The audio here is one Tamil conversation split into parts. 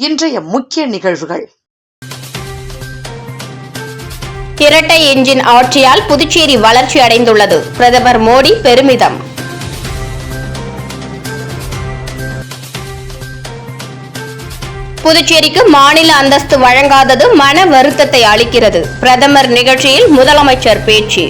இன்றைய முக்கிய நிகழ்வுகள். இரட்டை என்ஜின் ஆட்சியால் புதுச்சேரி வளர்ச்சி அடைந்துள்ளது. பிரதமர் மோடி பெருமிதம். புதுச்சேரிக்கு மாநில அந்தஸ்து வழங்காதது மன வருத்தத்தை அளிக்கிறது. பிரதமர் நிகழ்ச்சியில் முதலமைச்சர் பேச்சு.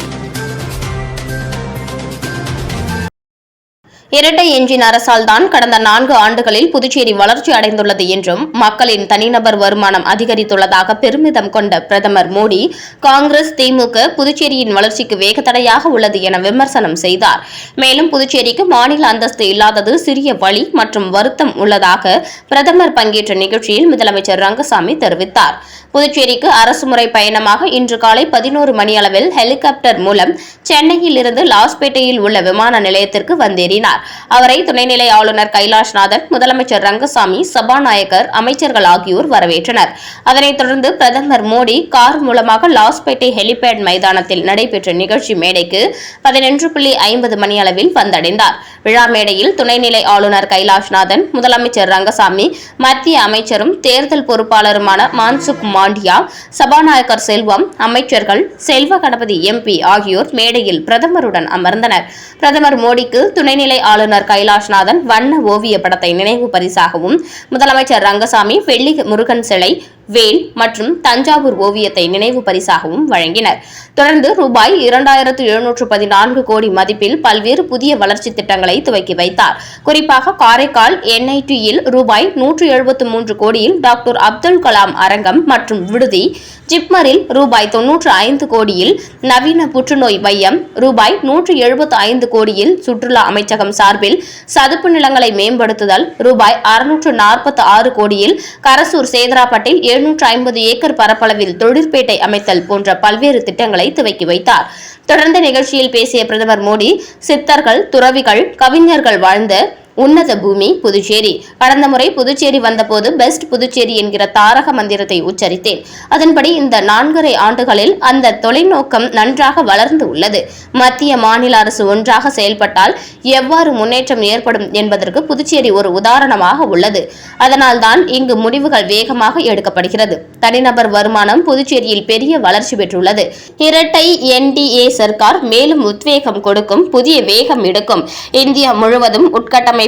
இரட்டை என்ஜின் அரசால் தான் கடந்த 4 ஆண்டுகளில் புதுச்சேரி வளர்ச்சி அடைந்துள்ளது என்றும் மக்களின் தனிநபர் வருமானம் அதிகரித்துள்ளதாக பெருமிதம் கொண்ட பிரதமர் மோடி, காங்கிரஸ், திமுக புதுச்சேரியின் வளர்ச்சிக்கு வேகத்தடையாக உள்ளது என விமர்சனம் செய்தார். மேலும் புதுச்சேரிக்கு மாநில அந்தஸ்து இல்லாதது சிறிய வலி மற்றும் வருத்தம் உள்ளதாக பிரதமர் பங்கேற்ற நிகழ்ச்சியில் முதலமைச்சர் ரங்கசாமி தெரிவித்தார். புதுச்சேரிக்கு அரசுமுறை பயணமாக இன்று காலை 11 மணியளவில் ஹெலிகாப்டர் மூலம் சென்னையில் இருந்து லாஸ்பேட்டையில் உள்ள விமான நிலையத்திற்கு வந்தேறினார். அவரை துணைநிலை ஆளுநர் கைலாஷ்நாதன், முதலமைச்சர் ரங்கசாமி, சபாநாயகர், அமைச்சர்கள் ஆகியோர் வரவேற்றனர். அதனைத் தொடர்ந்து பிரதமர் மோடி கார் மூலமாக லாஸ்பேட்டை ஹெலிபேட் மைதானத்தில் நடைபெற்ற நிகழ்ச்சி மேடைக்கு 11:50 மணியளவில் வந்தடைந்தார். விழா மேடையில் துணைநிலை ஆளுநர் கைலாஷ்நாதன், முதலமைச்சர் ரங்கசாமி, மத்திய அமைச்சரும் தேர்தல் பொறுப்பாளருமான மான்சுக் மாண்டியா, சபாநாயகர் செல்வம், அமைச்சர்கள் செல்வ கணபதி எம்பி ஆகியோர் மேடையில் பிரதமருடன் அமர்ந்தனர். பிரதமர் மோடிக்கு துணைநிலை ஆளுநர் கைலாஷ்நாதன் வண்ண ஓவிய படத்தை நினைவு பரிசாகவும், முதலமைச்சர் ரங்கசாமி வெள்ளி முருகன் சிலை, வேல் மற்றும் தஞ்சாவூர் ஓவியத்தை நினைவு பரிசாகவும் வழங்கினர். தொடர்ந்து ரூபாய் 2714 கோடி மதிப்பில் பல்வேறு புதிய வளர்ச்சி திட்டங்களை துவக்கி வைத்தார். குறிப்பாக காரைக்கால் NIT-யில் ரூபாய் 173 கோடியில் டாக்டர் அப்துல் கலாம் அரங்கம் மற்றும் விடுதி, ஜிப்மரில் ரூபாய் 95 கோடியில் நவீன புற்றுநோய் மையம், ரூபாய் 175 கோடியில் சுற்றுலா அமைச்சகம் சார்பில் சதுப்பு நிலங்களை மேம்படுத்துதல், ரூபாய் 646 கோடியில் கரசூர் சேதராப்பட்டில் 750 ஏக்கர் பரப்பளவில் தொழிற்பேட்டை அமைத்தல் போன்ற பல்வேறு திட்டங்களை துவக்கி வைத்தார். தொடர்ந்து நிகழ்ச்சியில் பேசிய பிரதமர் மோடி, சித்தர்கள், துறவிகள், கவிஞர்கள் வாழ்ந்த உன்னத பூமி புதுச்சேரி. கடந்த முறை புதுச்சேரி வந்தபோது பெஸ்ட் புதுச்சேரி என்கிற தாரக மந்திரத்தை உச்சரித்தேன். அதன்படி இந்த 4.5 ஆண்டுகளில் அந்த தொலைநோக்கம் நன்றாக வளர்ந்து உள்ளது. மத்திய மாநில அரசு ஒன்றாக செயல்பட்டால் எவ்வாறு முன்னேற்றம் ஏற்படும் என்பதற்கு புதுச்சேரி ஒரு உதாரணமாக உள்ளது. அதனால்தான் இங்கு முடிவுகள் வேகமாக எடுக்கப்படுகிறது. தனிநபர் வருமானம் புதுச்சேரியில் பெரிய வளர்ச்சி பெற்றுள்ளது. இரட்டை NDA சர்க்கார் மேலும் உத்வேகம் கொடுக்கும், புதிய வேகம் எடுக்கும். இந்தியா முழுவதும் உட்கட்டமைப்பு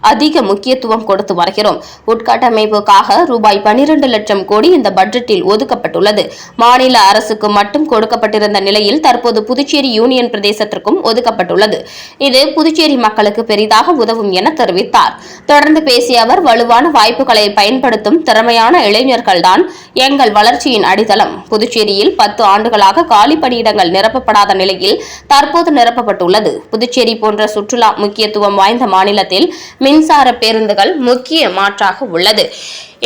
அதிக முக்கியத்துவம் கொடுத்து வருகிறோம். உட்கட்டமைப்புக்காக ரூபாய் 12 லட்சம் கோடி இந்த பட்ஜெட்டில் ஒதுக்கப்பட்டுள்ளது. மாநில அரசுக்கு மட்டும் கொடுக்கப்பட்டிருந்த நிலையில் தற்போது புதுச்சேரி யூனியன் பிரதேசத்திற்கும் ஒதுக்கப்பட்டுள்ளது. இது புதுச்சேரி மக்களுக்கு பெரிதாக உதவும் என தெரிவித்தார். தொடர்ந்து பேசிய அவர், வலுவான வாய்ப்புகளை பயன்படுத்தும் திறமையான இளைஞர்கள்தான் எங்கள் வளர்ச்சியின் அடித்தளம். புதுச்சேரியில் 10 ஆண்டுகளாக காலி பணியிடங்கள் நிரப்பப்படாத நிலையில் தற்போது நிரப்பப்பட்டுள்ளது. புதுச்சேரி போன்ற சுற்றுலா முக்கியத்துவம் வாய்ந்த மாநிலத்தில் மின்சார பேருந்துகள் முக்கிய மாற்றாக உள்ளது.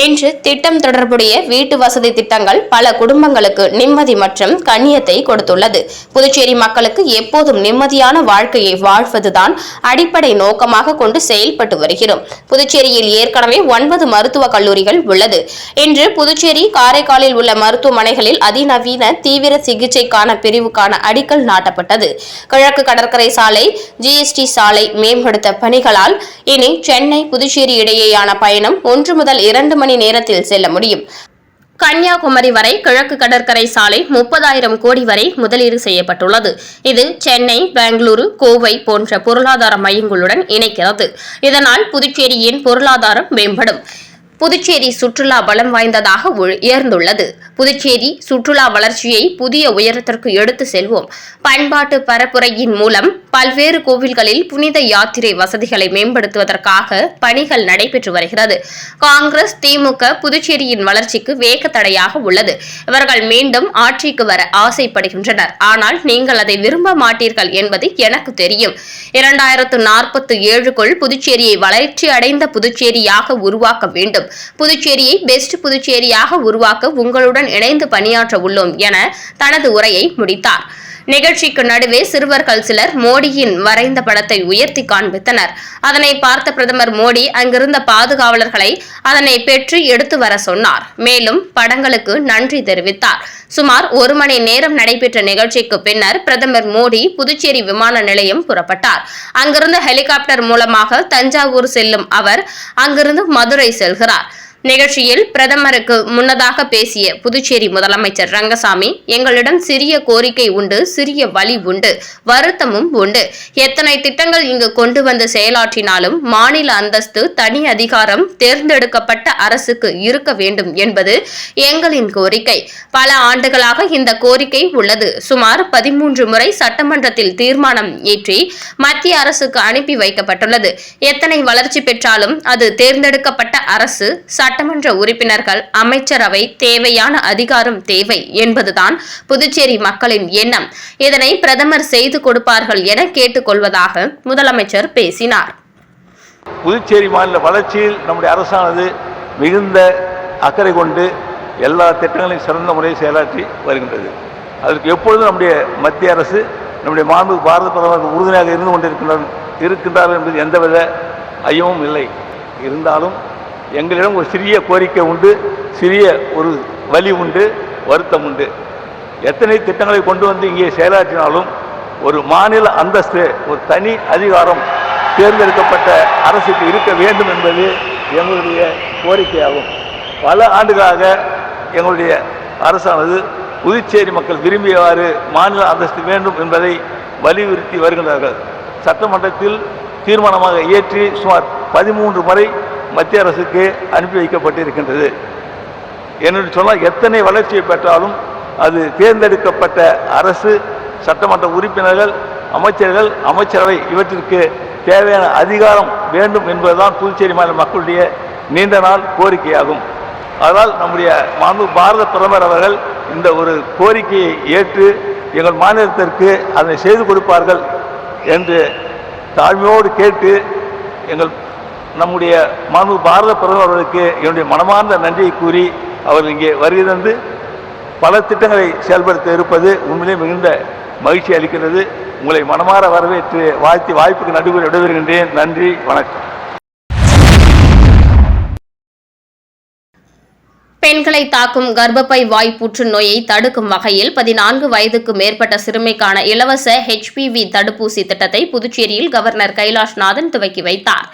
இன்று திட்டம் தொடர்புடைய வீட்டு வசதி திட்டங்கள் பல குடும்பங்களுக்கு நிம்மதி மற்றும் கண்ணியத்தை கொடுத்துள்ளது. புதுச்சேரி மக்களுக்கு எப்போதும் நிம்மதியான வாழ்க்கையை வாழ்வதுதான் அடிப்படை நோக்கமாக கொண்டு செயல்பட்டு வருகிறோம். புதுச்சேரியில் ஏற்கனவே 9 மருத்துவக் கல்லூரிகள் உள்ளது. இன்று புதுச்சேரி, காரைக்காலில் உள்ள மருத்துவமனைகளில் அதிநவீன தீவிர சிகிச்சைக்கான பிரிவுக்கான அடிக்கல் நாட்டப்பட்டது. கிழக்கு கடற்கரை சாலை, GST சாலை மேம்படுத்த பணிகளால் இனி சென்னை, புதுச்சேரி இடையேயான பயணம் 1 முதல் 2 மணி நேரத்தில் செல்ல முடியும். கன்னியாகுமரி வரை கிழக்கு கடற்கரை சாலை 30,000 கோடி வரை முதலீடு செய்யப்பட்டுள்ளது. இது சென்னை, பெங்களூரு, கோவை போன்ற பொருளாதார மையங்களுடன் இணைக்கிறது. இதனால் புதுச்சேரியின் பொருளாதாரம் மேம்படும். புதுச்சேரி சுற்றுலா பலம் வாய்ந்ததாக உயர்ந்துள்ளது. புதுச்சேரி சுற்றுலா வளர்ச்சியை புதிய உயரத்திற்கு எடுத்து செல்வோம். பண்பாட்டு பரப்புரையின் மூலம் பல்வேறு கோவில்களில் புனித யாத்திரை வசதிகளை மேம்படுத்துவதற்காக பணிகள் நடைபெற்று வருகிறது. காங்கிரஸ், திமுக புதுச்சேரியின் வளர்ச்சிக்கு வேகத்தடையாக உள்ளது. இவர்கள் மீண்டும் ஆட்சிக்கு வர ஆசைப்படுகின்றனர். ஆனால் நீங்கள் அதை விரும்ப மாட்டீர்கள் என்பது எனக்கு தெரியும். 2047க்குள் புதுச்சேரியை வளர்ச்சி அடைந்த புதுச்சேரியாக உருவாக்க வேண்டும். புதுச்சேரியை பெஸ்ட் புதுச்சேரியாக உருவாக்க உங்களுடன் இணைந்து பணியாற்ற உள்ளோம் என தனது உரையை முடித்தார். நிகழ்ச்சிக்கு நடுவே சிறுவர்கள் சிலர் மோடியின் வரைந்த படத்தை உயர்த்தி காண்பித்தனர். அதனை பார்த்த பிரதமர் மோடி அங்கிருந்த பாதுகாவலர்களை அதனை பெற்று எடுத்து வர சொன்னார். மேலும் படங்களுக்கு நன்றி தெரிவித்தார். சுமார் 1 மணி நேரம் நடைபெற்ற நிகழ்ச்சிக்கு பின்னர் பிரதமர் மோடி புதுச்சேரி விமான நிலையம் புறப்பட்டார். அங்கிருந்து ஹெலிகாப்டர் மூலமாக தஞ்சாவூர் செல்லும் அவர் அங்கிருந்து மதுரை செல்கிறார். நிகழ்ச்சியில் பிரதமருக்கு முன்னதாக பேசிய புதுச்சேரி முதலமைச்சர் ரங்கசாமி, எங்களிடம் சிறிய கோரிக்கை உண்டு, சிறிய வழி உண்டு, வருத்தமும் உண்டு. எத்தனை திட்டங்கள் இங்கு கொண்டு வந்து செயலாற்றினாலும் மாநில அந்தஸ்து, தனி அதிகாரம் தேர்ந்தெடுக்கப்பட்ட அரசுக்கு இருக்க வேண்டும் என்பது எங்களின் கோரிக்கை. பல ஆண்டுகளாக இந்த கோரிக்கை உள்ளது. சுமார் 13 முறை சட்டமன்றத்தில் தீர்மானம் ஏற்றி மத்திய அரசுக்கு அனுப்பி வைக்கப்பட்டுள்ளது. எத்தனை வளர்ச்சி பெற்றாலும் அது தேர்ந்தெடுக்கப்பட்ட அரசு, சட்டமன்ற உறுப்பினர்கள், அமைச்சரவை, தேவையான அதிகாரம் தேவை என்பதுதான் புதுச்சேரி மக்களின் எண்ணம். இதனை பிரதமர் செய்து கொடுப்பார்கள் என கேட்டுக்கொள்வதாக முதலமைச்சர் பேசினார். புதுச்சேரி மாநில வளர்ச்சியில் நம்முடைய அரசானது மிகுந்த அக்கறை கொண்டு எல்லா திட்டங்களையும் சிறந்த முறையில் செயலாற்றி வருகின்றது. அதற்கு எப்பொழுதும் நம்முடைய மத்திய அரசு, நம்முடைய மாண்பு பாரத பிரதமர் உறுதுணையாக இருந்து கொண்டிருக்கின்றார்கள் என்பது எந்தவித ஐயமும் இல்லை. இருந்தாலும் எங்களிடம் ஒரு சிறிய கோரிக்கை உண்டு, சிறிய ஒரு வழி உண்டு, வருத்தம் உண்டு. எத்தனை திட்டங்களை கொண்டு வந்து இங்கே செயலாற்றினாலும் ஒரு மாநில அந்தஸ்து, ஒரு தனி அதிகாரம் தேர்ந்தெடுக்கப்பட்ட அரசுக்கு இருக்க வேண்டும் என்பது எங்களுடைய கோரிக்கையாகும். பல ஆண்டுகளாக எங்களுடைய அரசானது புதுச்சேரி மக்கள் விரும்பியவாறு மாநில அந்தஸ்து வேண்டும் என்பதை வலியுறுத்தி வருகின்றார்கள். சட்டமன்றத்தில் தீர்மானமாக இயற்றி சுமார் 13 முறை மத்திய அரசுக்கு அனுப்பி வைக்கப்பட்டிருக்கின்றது. என்று சொன்னால் எத்தனை வளர்ச்சியை பெற்றாலும் அது தேர்ந்தெடுக்கப்பட்ட அரசு, சட்டமன்ற உறுப்பினர்கள், அமைச்சர்கள், அமைச்சரவை இவற்றிற்கு தேவையான அதிகாரம் வேண்டும் என்பதுதான் புதுச்சேரி மாநில மக்களுடைய நீண்ட நாள் கோரிக்கையாகும். அதனால் நம்முடைய மாண்பு பாரத பிரதமர் அவர்கள் இந்த ஒரு கோரிக்கையை ஏற்று எங்கள் மாநிலத்திற்கு அதனை செய்து கொடுப்பார்கள் என்று தாழ்மையோடு கேட்டு நம்முடைய மாண்பு பாரத பிரதமர் அவர்களுக்கு என்னுடைய மனமார்ந்த நன்றியை கூறி அவர் இங்கே வருகை தந்து பல திட்டங்களை செயல்படுத்த இருப்பது உண்மையிலே மிகுந்த மகிழ்ச்சி அளிக்கிறது. உங்களை மனமாற வரவேற்று வாழ்த்தி வாய்ப்புக்கு நடுவில் விடைபெறுகின்றேன். நன்றி, வணக்கம். பெண்களை தாக்கும் கர்ப்பப்பை வாய் புற்றுநோயை தடுக்கும் வகையில் 14 வயதுக்கு மேற்பட்ட சிறுமிக்கான இலவச HPV தடுப்பூசி திட்டத்தை புதுச்சேரியில் கவர்னர் கைலாஷ்நாதன் துவக்கி வைத்தார்.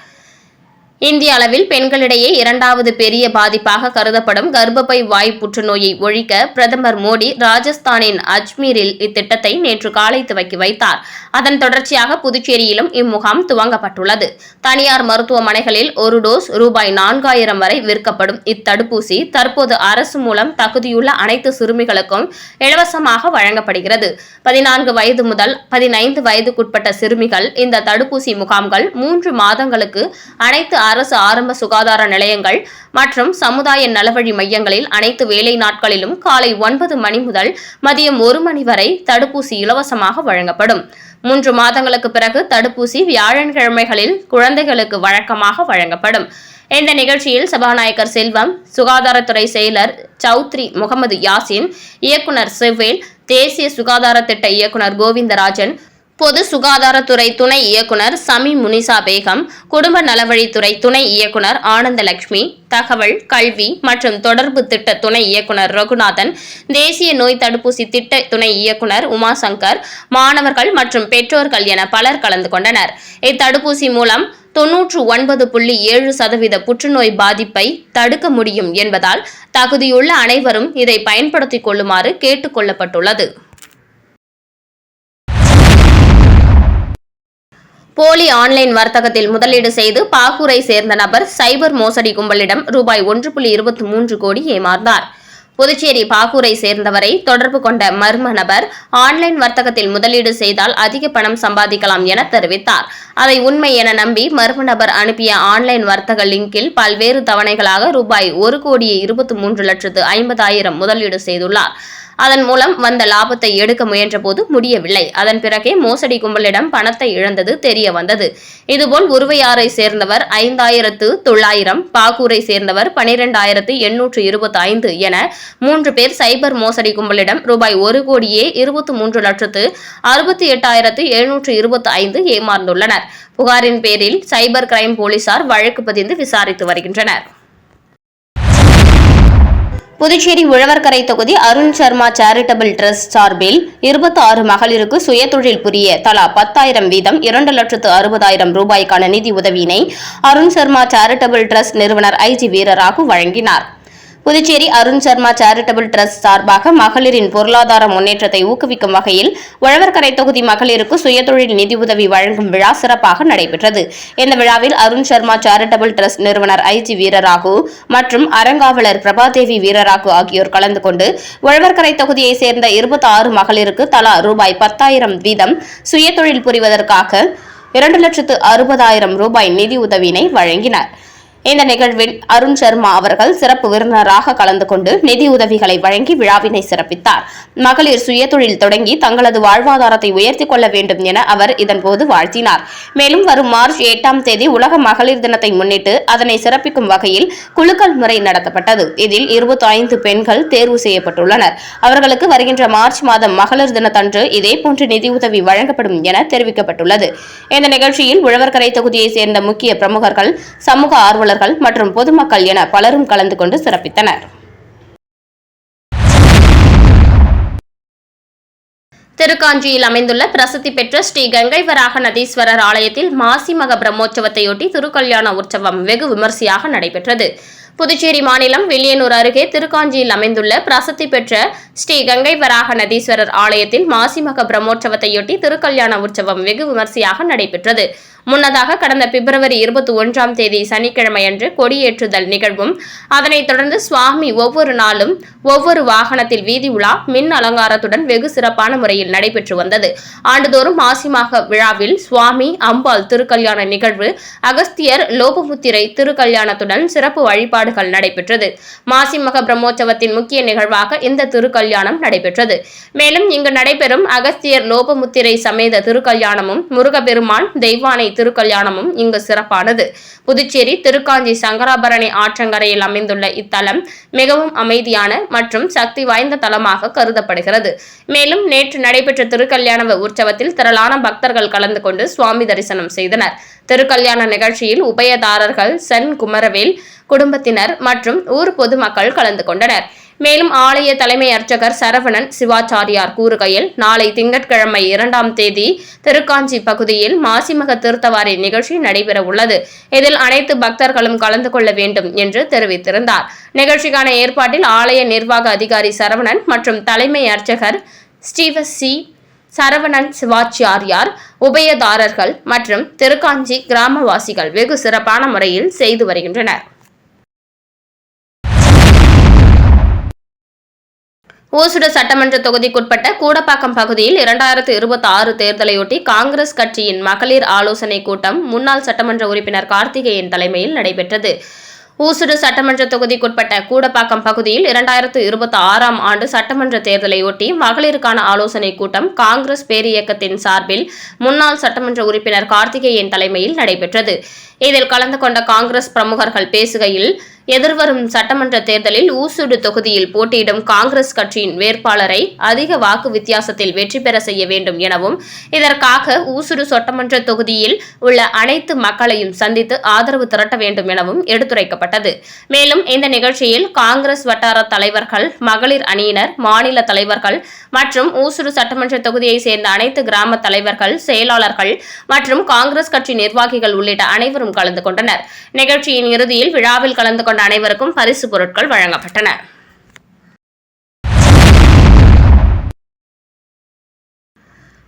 இந்திய அளவில் பெண்களிடையே 2வது பெரிய பாதிப்பாக கருதப்படும் கர்ப்பப்பை வாய் புற்றுநோயை ஒழிக்க பிரதமர் மோடி ராஜஸ்தானின் அஜ்மீரில் இத்திட்டத்தை நேற்று காலை துவக்கி வைத்தார். அதன் தொடர்ச்சியாக புதுச்சேரியிலும் இம்முகாம் துவங்கப்பட்டுள்ளது. தனியார் மருத்துவமனைகளில் ஒரு டோஸ் ரூபாய் 4000 வரை விற்கப்படும் இத்தடுப்பூசி தற்போது அரசு மூலம் தகுதியுள்ள அனைத்து சிறுமிகளுக்கும் இலவசமாக வழங்கப்படுகிறது. 14 வயது முதல் 15 வயதுக்குட்பட்ட சிறுமிகள் இந்த தடுப்பூசி முகாம்கள் 3 மாதங்களுக்கு அனைத்து அரசு ஆரம்ப சுகாதார நிலையங்கள் மற்றும் சமுதாய நலவழி மையங்களில் அனைத்து வேலை நாட்களிலும் காலை 9 மணி முதல் மதியம் 1 மணி வரை தடுப்பூசி இலவசமாக வழங்கப்படும். 3 மாதங்களுக்கு பிறகு தடுப்பூசி வியாழக்கிழமைகளில் குழந்தைகளுக்கு வழக்கமாக வழங்கப்படும். இந்த நிகழ்ச்சியில் சபாநாயகர் செல்வம், சுகாதாரத்துறை செயலர் சௌத்ரி முகமது யாசின், இயக்குநர் செவ்வேல், தேசிய சுகாதார திட்ட இயக்குநர் கோவிந்தராஜன், பொது சுகாதாரத்துறை துணை இயக்குநர் சமி முனிசா பேகம், குடும்ப நலவழித்துறை துணை இயக்குநர் ஆனந்தலட்சுமி, தகவல், கல்வி மற்றும் தொடர்பு திட்ட துணை இயக்குநர் ரகுநாதன், தேசிய நோய் தடுப்பூசி திட்ட துணை இயக்குநர் உமாசங்கர், மாணவர்கள் மற்றும் பெற்றோர்கள் என பலர் கலந்து கொண்டனர். இத்தடுப்பூசி மூலம் 99.7% புற்றுநோய் பாதிப்பை தடுக்க முடியும் என்பதால் தகுதியுள்ள அனைவரும் இதை பயன்படுத்திக் கொள்ளுமாறு கேட்டுக் கொள்ளப்பட்டுள்ளது. போலி ஆன்லைன் வர்த்தகத்தில் முதலீடு செய்து பாகூரை சேர்ந்த நபர் சைபர் மோசடி கும்பலிடம் ரூபாய் 1.23 கோடி ஏமாந்தார். புதுச்சேரி பாகூரை சேர்ந்தவரை தொடர்பு கொண்ட மர்ம நபர் ஆன்லைன் வர்த்தகத்தில் முதலீடு செய்தால் அதிக பணம் சம்பாதிக்கலாம் என தெரிவித்தார். அதை உண்மை என நம்பி மர்ம நபர் அனுப்பிய ஆன்லைன் வர்த்தக லிங்கில் பல்வேறு தவணைகளாக ரூபாய் 1,23,50,000 முதலீடு செய்துள்ளார். அதன் மூலம் வந்த லாபத்தை எடுக்க முயன்றபோது முடியவில்லை. அதன் பிறகே மோசடி கும்பலிடம் பணத்தை இழந்தது தெரிய வந்தது. இதுபோல் உருவையாரை சேர்ந்தவர் 5,900, பாகூரை சேர்ந்தவர் 12,825 என 3 பேர் சைபர் மோசடி கும்பலிடம் ரூபாய் 1,23,68,725 ஏமாந்துள்ளனர். புகாரின் பேரில் சைபர் கிரைம் போலீசார் வழக்கு பதிந்து விசாரித்து வருகின்றனர். புதுச்சேரி உழவர்கரை தொகுதி அருண் சர்மா சேரிட்டபிள் டிரஸ்ட் சார்பில் 26 மகளிருக்கு சுயதொழில் புரிய தலா 10,000 வீதம் 2,60,000 ரூபாய்க்கான நிதி உதவியினை அருண் சர்மா சேரிட்டபிள் டிரஸ்ட் நிறுவனர் ஐஜி வீரராகு வழங்கினார். புதுச்சேரி அருண் சர்மா சேரிட்டபிள் டிரஸ்ட் சார்பாக மகளிரின் பொருளாதார முன்னேற்றத்தை ஊக்குவிக்கும் வகையில் உழவர்கரை தொகுதி மகளிருக்கு சுயதொழில் நிதி உதவி வழங்கும் விழா சிறப்பாக நடைபெற்றது. இந்த விழாவில் அருண் சர்மா சேரிட்டபிள் டிரஸ்ட் நிறுவனர் ஐஜி வீரராகு மற்றும் அறங்காவலர் பிரபாதேவி வீரராகு ஆகியோர் கலந்து கொண்டு உழவர்கரை தொகுதியைச் சேர்ந்த 26 மகளிருக்கு தலா ரூபாய் 10,000 வீதம் சுயதொழில் புரிவதற்காக 2,60,000 ரூபாய் நிதி உதவியினை வழங்கினர். இந்த நிகழ்வில் அருண் சர்மா அவர்கள் சிறப்பு விருந்தினராக கலந்து கொண்டு நிதி உதவிகளை வழங்கி விழாவினை சிறப்பித்தார். மகளிர் சுயதொழில் தொடங்கி தங்களது வாழ்வாதாரத்தை உயர்த்திக் கொள்ள வேண்டும் என அவர் இதன்போது வாழ்த்தினார். மேலும் வரும் மார்ச் 8ஆம் தேதி உலக மகளிர் தினத்தை முன்னிட்டு அதனை சிறப்பிக்கும் வகையில் குலுக்கல் முறை நடத்தப்பட்டது. இதில் 25 பெண்கள் தேர்வு செய்யப்பட்டுள்ளனர். அவர்களுக்கு வருகின்ற மார்ச் மாதம் மகளிர் தினத்தன்று இதேபோன்று நிதியுதவி வழங்கப்படும் என தெரிவிக்கப்பட்டுள்ளது. இந்த நிகழ்ச்சியில் உழவர்கரை தொகுதியைச் சேர்ந்த முக்கிய பிரமுகர்கள், சமூக ஆர்வலர்கள் மற்றும் பொதுமக்கள் என பலரும் கலந்து கொண்டு சிறப்பித்தனர். திருக்காஞ்சியில் அமைந்துள்ள பிரசித்தி பெற்ற ஸ்ரீ கங்கை வராக நதீஸ்வரர் ஆலயத்தில் மாசிமக பிரம்மோற்சவத்தையொட்டி திருக்கல்யாண உற்சவம் வெகு விமரிசையாக நடைபெற்றது. புதுச்சேரி மாநிலம் வில்லியனூர் அருகே திருக்காஞ்சியில் அமைந்துள்ள பிரசித்தி பெற்ற ஸ்ரீ கங்கை வராக நதீஸ்வரர் ஆலயத்தில் மாசிமக பிரம்மோற்சவத்தையொட்டி திருக்கல்யாண உற்சவம் வெகு விமரிசையாக நடைபெற்றது. முன்னதாக கடந்த பிப்ரவரி 21ஆம் தேதி சனிக்கிழமையன்று கொடியேற்றுதல் நிகழ்வும், அதனைத் தொடர்ந்து சுவாமி ஒவ்வொரு நாளும் ஒவ்வொரு வாகனத்தில் வீதி உலா மின் அலங்காரத்துடன் வெகு சிறப்பான முறையில் நடைபெற்று வந்தது. ஆண்டுதோறும் மாசிமக விழாவில் சுவாமி அம்பாள் திருக்கல்யாண நிகழ்வு, அகஸ்தியர் லோபமுத்திரை திருக்கல்யாணத்துடன் சிறப்பு வழிபாடுகள் நடைபெற்றது. மாசிமக பிரம்மோற்சவத்தின் முக்கிய நிகழ்வாக இந்த திருக்கல்யாணம் நடைபெற்றது. மேலும் இங்கு நடைபெறும் அகஸ்தியர் லோபமுத்திரை சமேத திருக்கல்யாணமும், முருகப்பெருமான் தெய்வானை திருக்கல்யாணமும் இங்கு சிறப்பானது. புதுச்சேரி திருக்காஞ்சி சங்கராபரணி ஆற்றங்கரையில் அமைந்துள்ள இத்தலம் மிகவும் அமைதியான மற்றும் சக்தி வாய்ந்த தலமாக கருதப்படுகிறது. மேலும் நேற்று நடைபெற்ற திருக்கல்யாண உற்சவத்தில் திரளான பக்தர்கள் கலந்து கொண்டு சுவாமி தரிசனம் செய்தனர். திருக்கல்யாண நிகழ்ச்சியில் உபயதாரர்கள், சென் குமரவேல் குடும்பத்தினர் மற்றும் ஊர் பொதுமக்கள் கலந்து கொண்டனர். மேலும் ஆலய தலைமை அர்ச்சகர் சரவணன் சிவாச்சாரியார் கூறுகையில், நாளை திங்கட்கிழமை 2ஆம் தேதி திருக்காஞ்சி பகுதியில் மாசிமக தீர்த்தவாரி நிகழ்ச்சி நடைபெற உள்ளது. இதில் அனைத்து பக்தர்களும் கலந்து கொள்ள வேண்டும் என்று தெரிவித்திருந்தார். நிகழ்ச்சிக்கான ஏற்பாட்டில் ஆலய நிர்வாக அதிகாரி சரவணன் மற்றும் தலைமை அர்ச்சகர் ஸ்ரீவசி சரவணன் சிவாச்சாரியார், உபயதாரர்கள் மற்றும் திருக்காஞ்சி கிராமவாசிகள் வெகு சிறப்பான முறையில் செய்து வருகின்றனர். ஓசுடு சட்டமன்ற தொகுதிக்குட்பட்ட கூடப்பாக்கம் பகுதியில் 2026 தேர்தலையொட்டி காங்கிரஸ் கட்சியின் மகளிர் ஆலோசனைக் கூட்டம் முன்னாள் சட்டமன்ற உறுப்பினர் கார்த்திகேயன் தலைமையில் நடைபெற்றது. ஊசுடு சட்டமன்ற தொகுதிக்குட்பட்ட கூடப்பாக்கம் பகுதியில் 2026ஆம் ஆண்டு சட்டமன்ற தேர்தலையொட்டி மகளிருக்கான ஆலோசனைக் கூட்டம் காங்கிரஸ் பேரியக்கத்தின் சார்பில் முன்னாள் சட்டமன்ற உறுப்பினர் கார்த்திகேயன் தலைமையில் நடைபெற்றது. இதில் கலந்து கொண்ட காங்கிரஸ் பிரமுகர்கள் பேசுகையில், எதிர்வரும் சட்டமன்ற தேர்தலில் ஊசுடு தொகுதியில் போட்டியிடும் காங்கிரஸ் கட்சியின் வேட்பாளரை அதிக வாக்கு வித்தியாசத்தில் வெற்றி பெற செய்ய வேண்டும் எனவும், இதற்காக ஊசுடு சட்டமன்ற தொகுதியில் உள்ள அனைத்து மக்களையும் சந்தித்து ஆதரவு திரட்ட வேண்டும் எனவும் எடுத்துரைக்கப்பட்டது. மேலும் இந்த நிகழ்ச்சியில் காங்கிரஸ் வட்டார தலைவர்கள், மகளிர் அணியினர், மாநில தலைவர்கள் மற்றும் ஊசுடு சட்டமன்ற தொகுதியை சேர்ந்த அனைத்து கிராம தலைவர்கள், செயலாளர்கள் மற்றும் காங்கிரஸ் கட்சி நிர்வாகிகள் உள்ளிட்ட அனைவரும் கலந்து கொண்டனர். நிகழ்ச்சியின் இறுதியில் விழாவில் கலந்து கொண்ட அனைவருக்கும் பரிசு பொருட்கள் வழங்கப்பட்டன.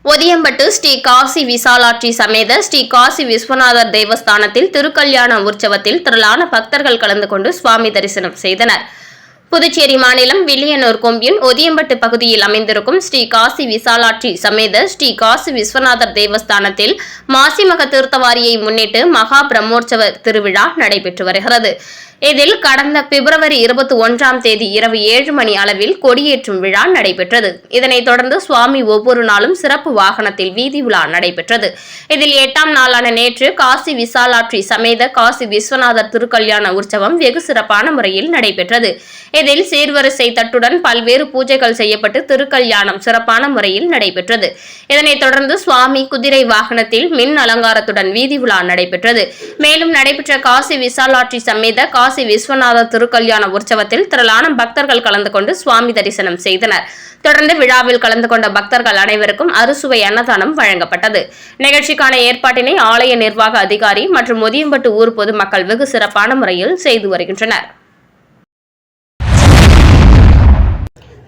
ஒதியம்பட்டு ஸ்ரீ காசி விசாலாட்சி சமேத ஸ்ரீ காசி விஸ்வநாதர் தேவஸ்தானத்தில் திருக்கல்யாண உற்சவத்தில் திரளான பக்தர்கள் கலந்து கொண்டு சுவாமி தரிசனம் செய்தனர். புதுச்சேரி மாநிலம் வில்லியனூர் கொம்பியின் ஒதியம்பட்டு பகுதியில் அமைந்திருக்கும் ஸ்ரீ காசி விசாலாட்சி சமேத ஸ்ரீ காசி விஸ்வநாதர் தேவஸ்தானத்தில் மாசிமக தீர்த்தவாரியை முன்னிட்டு மகா பிரம்மோற்சவ திருவிழா நடைபெற்று வருகிறது. இதில் கடந்த பிப்ரவரி 21ஆம் தேதி இரவு 7 மணி அளவில் கொடியேற்றும் விழா நடைபெற்றது. இதனைத் தொடர்ந்து சுவாமி ஒவ்வொரு நாளும் சிறப்பு வாகனத்தில் வீதி உலா நடைபெற்றது. இதில் 8ஆம் நாளான நேற்று காசி விசாலாட்சி சமேத காசி விஸ்வநாதர் திருக்கல்யாண உற்சவம் வெகு சிறப்பான முறையில் நடைபெற்றது. இதில் சீர்வரிசை தட்டுடன் பல்வேறு பூஜைகள் செய்யப்பட்டு திருக்கல்யாணம் சிறப்பான முறையில் நடைபெற்றது. இதனைத் தொடர்ந்து சுவாமி குதிரை வாகனத்தில் மின் அலங்காரத்துடன் வீதி உலா நடைபெற்றது. மேலும் நடைபெற்ற காசி விசாலாட்சி சமேத காசி விஸ்வநாத திருக்கல்யாண உற்சவத்தில் திரளான பக்தர்கள் கலந்து கொண்டு சுவாமி தரிசனம் செய்தனர். தொடர்ந்து விழாவில் கலந்து கொண்ட பக்தர்கள் அனைவருக்கும் அறுசுவை அன்னதானம் வழங்கப்பட்டது. நிகழ்ச்சிக்கான ஏற்பாட்டினை ஆலய நிர்வாக அதிகாரி மற்றும் முதியம்பட்டு ஊர் பொதுமக்கள் வெகு சிறப்பான முறையில் செய்து வருகின்றனர்.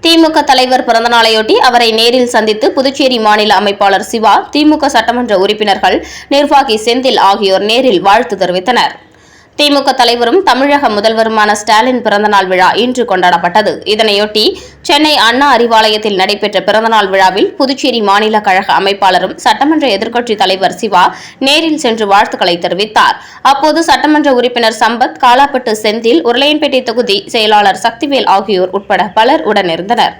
திமுக தலைவர் பிறந்தநாளையொட்டி அவரை நேரில் சந்தித்து புதுச்சேரி மாநில அமைப்பாளர் சிவா, திமுக சட்டமன்ற உறுப்பினர்கள், நிர்வாகி செந்தில் ஆகியோர் நேரில் வாழ்த்து தெரிவித்தனர். திமுக தலைவரும் தமிழக முதல்வருமான ஸ்டாலின் பிறந்தநாள் விழா இன்று கொண்டாடப்பட்டது. இதனையொட்டி சென்னை அண்ணா அறிவாலயத்தில் நடைபெற்ற பிறந்தநாள் விழாவில் புதுச்சேரி மாநில கழக அமைப்பாளரும் சட்டமன்ற எதிர்க்கட்சித் தலைவர் சிவா நேரில் சென்று வாழ்த்துக்களை தெரிவித்தார். அப்போது சட்டமன்ற உறுப்பினர் சம்பத், காலாப்பட்டு செந்தில், உருளையன்பேட்டை தொகுதி செயலாளர் சக்திவேல் ஆகியோர் உட்பட பலர் உடனிருந்தனர்.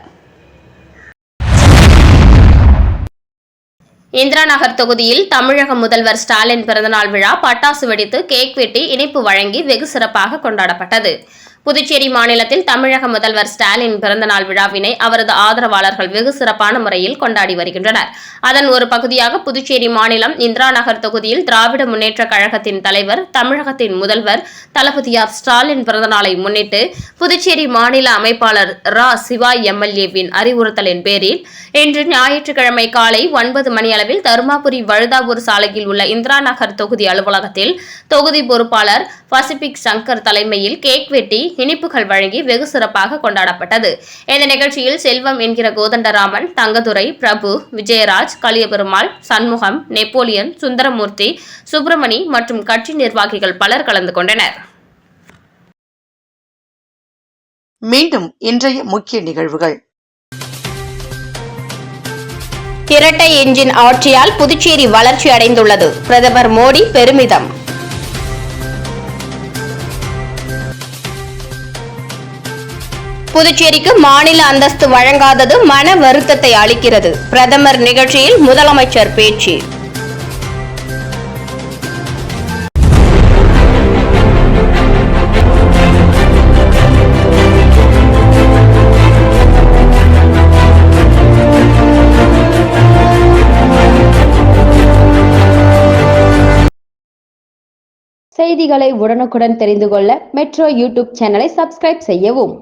இந்திரா நகர் தொகுதியில் தமிழக முதல்வர் ஸ்டாலின் பிறந்தநாள் விழா பட்டாசு வெடித்து, கேக் வெட்டி, இனிப்பு வழங்கி வெகு சிறப்பாக கொண்டாடப்பட்டது. புதுச்சேரி மாநிலத்தில் தமிழக முதல்வர் ஸ்டாலின் பிறந்தநாள் விழாவினை அவரது ஆதரவாளர்கள் வெகு சிறப்பான முறையில் கொண்டாடி வருகின்றனர். அதன் ஒரு பகுதியாக புதுச்சேரி மாநிலம் இந்திரா நகர் தொகுதியில் திராவிட முன்னேற்ற கழகத்தின் தலைவர், தமிழகத்தின் முதல்வர் தளபதியார் ஸ்டாலின் பிறந்தநாளை முன்னிட்டு புதுச்சேரி மாநில அமைப்பாளர் ரா. சிவா எம்எல்ஏவின் அறிவுறுத்தலின் பேரில் இன்று ஞாயிற்றுக்கிழமை காலை 9 மணியளவில் தருமாபுரி வழுதாவூர் சாலையில் உள்ள இந்திரா நகர் தொகுதி அலுவலகத்தில் தொகுதி பொறுப்பாளர் பசிபிக் சங்கர் தலைமையில் கேக் வெட்டி, இனிப்புகள் வழங்கி வெகு சிறப்பாக கொண்டாடப்பட்டது. இந்த நிகழ்ச்சியில் செல்வம் என்கிற கோதண்டராமன், தங்கதுரை, பிரபு, விஜயராஜ், கலியபெருமாள், சண்முகம், நெப்போலியன், சுந்தரமூர்த்தி, சுப்பிரமணி மற்றும் கட்சி நிர்வாகிகள் பலர் கலந்து கொண்டனர். மீண்டும் இன்றைய முக்கிய நிகழ்வுகள். இரட்டை என்ஜின் ஆட்சியால் புதுச்சேரி வளர்ச்சி அடைந்துள்ளது. பிரதமர் மோடி பெருமிதம். புதுச்சேரிக்கு மாநில அந்தஸ்து வழங்காதது மன வருத்தத்தை அளிக்கிறது. பிரதமர் நிகழ்ச்சியில் முதலமைச்சர் பேச்சு. செய்திகளை உடனுக்குடன் தெரிந்து கொள்ள மெட்ரோ யூடியூப் சேனலை சப்ஸ்கிரைப் செய்யவும்.